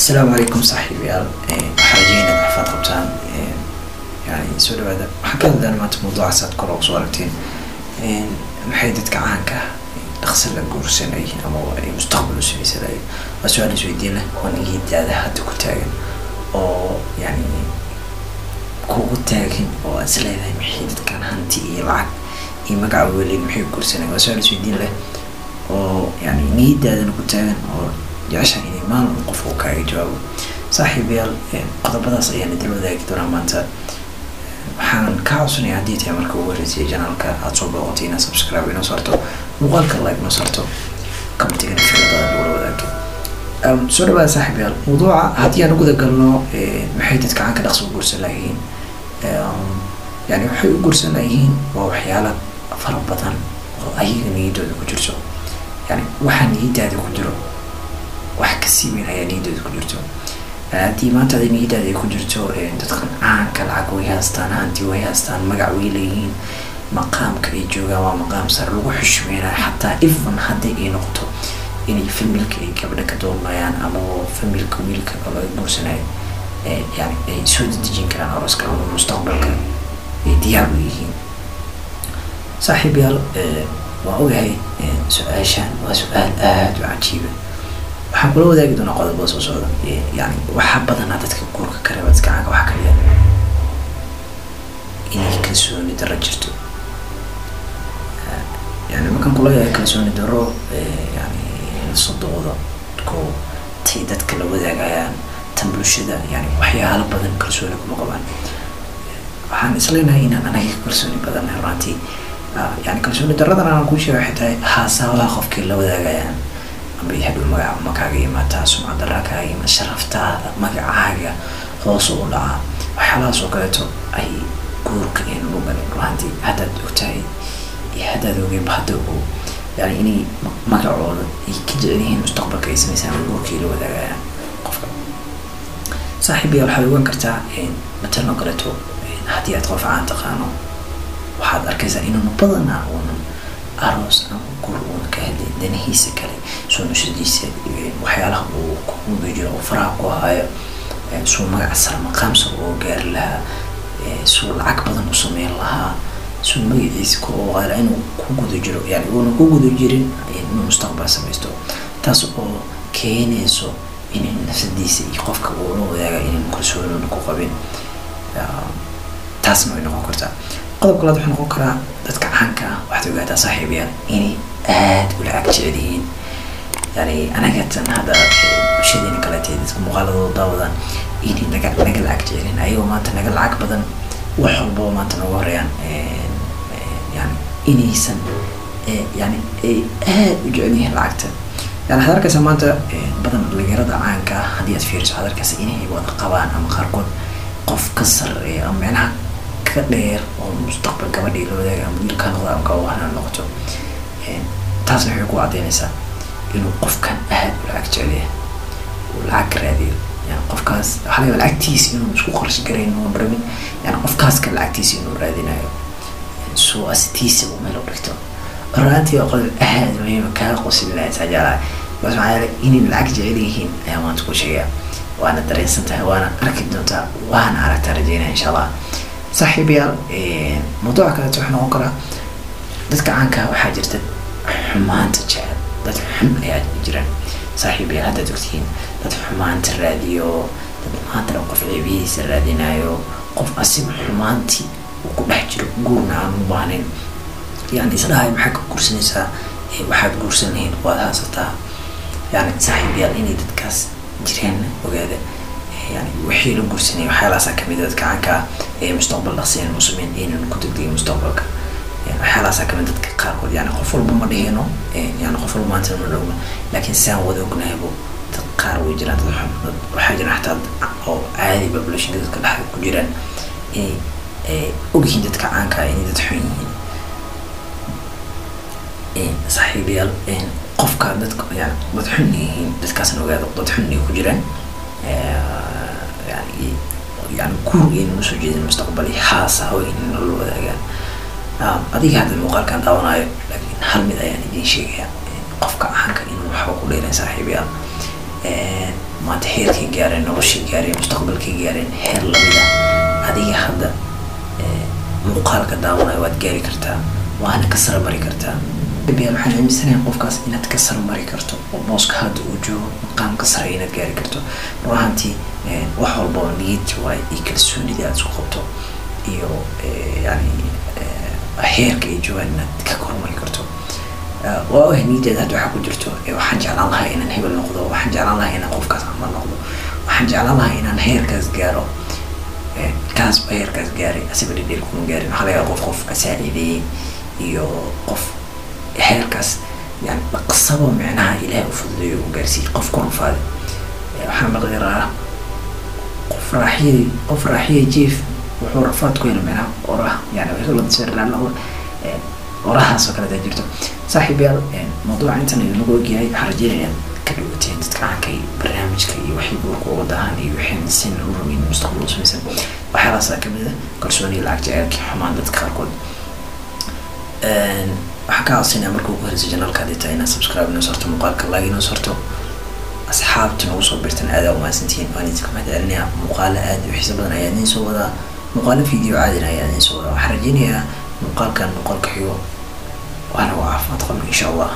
السلام عليكم صاحبي حاجينا حفاظ قبطان يعني سؤال هذا حكى لنا ما موضوع سات كروك صورتين محيدة كعانك أغسل الجورسين أي أما مستقبل سوي سلاي وسؤال سوي دينا ونجيد هذا حد كتاعن أو يعني كتاعن أو أسلي ذا محيدة كان هنتي يلعب يمقع ولي محيد جورسين وسؤال سوي دين له أو يعني نجيد هذا كتاعن أو عشان يعني ما نوقفه كاي جواب صاحبي قد بدأ صيانة دلوقتي كدورة مانتا waxaan ka codsanay haddii tahay marka ugu horeysay channelka aad soo booqatay inaad subscribe inoo saarto muuqaalka like inoo saarto commentigana fikradaada nagula wadaagto soo dhawaada saaxiibayaal mawduuca haddii aan guda galno maxay dadka caanka dhaqso u guursan lahayiin yani waxay u guursan lahayiin waa waxyaala fara badan oo ayaga niyadooda ku jirto yani waxa niyadaada ku jiro wax ka sii weyn ayaa niyadooda ku jirto haddii maanta aday niyadaada ay ku jirto dadkan caanka lacag way haystaan hanti way haystaan magac way leeyihiin maqaamka ay joogaan waa maqaam sare lagu xushmeynaayo xataa ifan haddii ay noqoto inay familka ay gabdha ka doonayaan ama familka wiilka oo laga guursanayo yani ay soo dedejin karaan arooska ama mustaqbalka ay diyaar u yihiin saaxiibayaal waa ogahay su-aashaan waa su-aal aada u cajiiba waxaan kula wadaagi doonaa qodobada soo socda yani waxa badanaa dadka guurka ka reeba dadka caanka waxa kaliya inay kalsooni darro jirto yani markaan kula yahay kalsooni darro yani sodooda ko tay dadka la wadaagayaan tan bulshada yani waxyaalo badan kalsooni kuma qabaan waxaan isleenahay inaan anaga kalsooni badan runtii yani kalsooni darradan aan ku sheegay xitaa haasawaha qofkii la wadaagayaan ama yahdu magaca makaaga yimaata sumcad daraaga iyo sharaftaada magacaaga hoos u dhaca waxyaalahaas oo kaleeto ay guurka in lagu galin runtii haddaad ogtahay iyo haddaad ogeynba hadda uu yani inay magacooda ay ka jecel yihiin mustaqbalka ay samaysaan guurkii la wadaagayaan qofka saaxiibiya waxaad ogaan kartaa matalan oo kaleeto haddii aad qof caan taqaano waxaad arkaysaa inuuna badanaa uunan aroos ama guur uuna ka hadlay danihiisa kale soo nushadiisa waxyaalaha uu ku guda jiro oo faraha ku hayo suu magac sare maqaamsa oo gaari lahaa suu lacag badan u sameyn lahaa suu magaciisa ku ogaala inuu ku guda jiro yani uuna ku guda jirin inuu mustaqbal samaysto taas oo keenayso inay nafsadiisa iyo qofka uu la wadaaga inay kalsooni ku qabin taasna way noqon kartaa qodobka labaad wuxuu noqon karaa dadka caanka ah waxaad ogaataa saaxiibayaal inay aada u lacag jecel yihiin yani anaga tan hadda bulshadeena kaleetay dadka muuqaaladooda daawadaan inay naga lacag jecelin ayagoo maanta naga lacag badan wax walbaba maanta nooga horeeyaan yani inaysan yani ay aada u jecel yihiin lacagta yani waxaad arkaysaa maanta badan dhalinyarada caanka ah haddii aad fiiriso waxaad arkaysaa inay wada qabaan ama qaarkood qof ka sareeya ama meelaha ka dheer oo mustaqbal gabadhii la wadaaga ama wiilka noqda ama gabadha noqoto taasna waxay ku caddaynaysaa inuu qofkan aada u lacag jecel yahay uu lacag ka raadiyo yani qofkaas waxaa laga lacagtiisa inuu isku qarshi garayn oo rabin yani qofkaas ka lacagtiisa inuu raadinayo soo asitiisa uu meel u dhigto runtii waa qodob aada muhiima kaa qosin lahayd sajaalaa bas maxaa yeelay inay lacag jecel yihiin ayaa maanta ku sheegaya waana dareensan tahay waana arki doontaa waana aragtaa rajeynaya insha allah saaxiibayaal mawduuca kaleeto wuxuu noqon karaa dadka caanka waxaa jirta xumaanta jecel dad xun ayaa jiraan saaxiibayaal haddaad ogtihiin dad xumaanta raadiyo dad maanta dhan qof ceebihiisa raadinayo qof asiga xumaantii uu ku dhex jiro guurna aan u baahnayn yani isdhahay maxaa ka guursanaysaa waxaad guursan lahayd waad haasataa yani saaxiibayaal inay dadkaas jireen ogaada يعني وحيل الجرسني وحيل عسى كمية كعنكا مستقبل لخصين المسلمين إن كتب دي مستقبلك يعني حيل عسى كمية كقارود يعني قفل بمريهنو يعني قفل ما أنت من لكن سان وذوقنا يبو تقار ويجران تضحم وحاجة نحتاج أو عادي ببلش ندك كل حاجة كجيران وجهين دتك عنكا يعني تضحين صحيح بيال قف كان دتك يعني تضحني دتكاسن وجاد تضحني كجيران يعني كور إنه سجد المستقبلي حاسة أو إنه الوضع أديك هذا المقال كان داونايو لكن هل مذا يعني دين شيء قفك عنك إنه حقوق لنا صاحبيا maanta heerkay gaareen noloshii gaareen mustaqbalkay gaareen heer lamida adiga hadda muuqaalka daawanaya waad gaari kartaa waana ka sara mari kartaa biyaan waxaan aaminsanahay qofkaas inaad ka sara mari karto oo booska hadda uu joogo maqaam ka sare inaad gaari karto ruuxantii wax walba oo niyad waay iyo kalsoonida aad isku qabto iyo yani heerka ay joogaan inaad ka kormari karto waa niyadda hadda waxaa ku jirto waxaan jeclaan lahaa inaan hebel noqdo waxaan jeclaan lahaa inaan qofkaas ama noqdo waxaan jeclaan lahaa inaan heerkaas gaaro kaas ba heerkaas gaaray asiba dhidheel kuma gaarin waxaa laga qof asaacideeyey iyo qof heerkaas yani dhaqsabo micnaha ilaahay u fududeeyo u gaarsiiyey qof ku rufaaday waxaa maqdiraa qof raaxiyey jief wuxuu rafaad ku helo micnaha oraha yani way la tisirlaan orahaas oo kale daa jirto saaxiibayaal mawduuca intan idinku ogyahay waxaan rajeynayaa ka dhawateen dadka aankay barnaamijka iyo wixii buurka uga daahan iyo wixii sin u rabin mustaqbal u samaysan waxyaalaasaa kamid ah kalsooni lacag jaceelkii xumaan dadka qaarkood waxaan ka codsanaya marka ugu horeysa janaalka hadii tahay inaad subscribe inoo sarto muuqaalka like inoo sarto asxaabta nagu soo birtan aada umahadsantihiin waan idinka mahadcelinayaa muuqaalo aad u xiiso badan ayaa idiin soo wadaa muuqaalo video caadina ayaa idiin soo wadaa waxaan rajeynayaa muuqaalkan muuqaalka xigo waana waa caafimaad qabno insha allah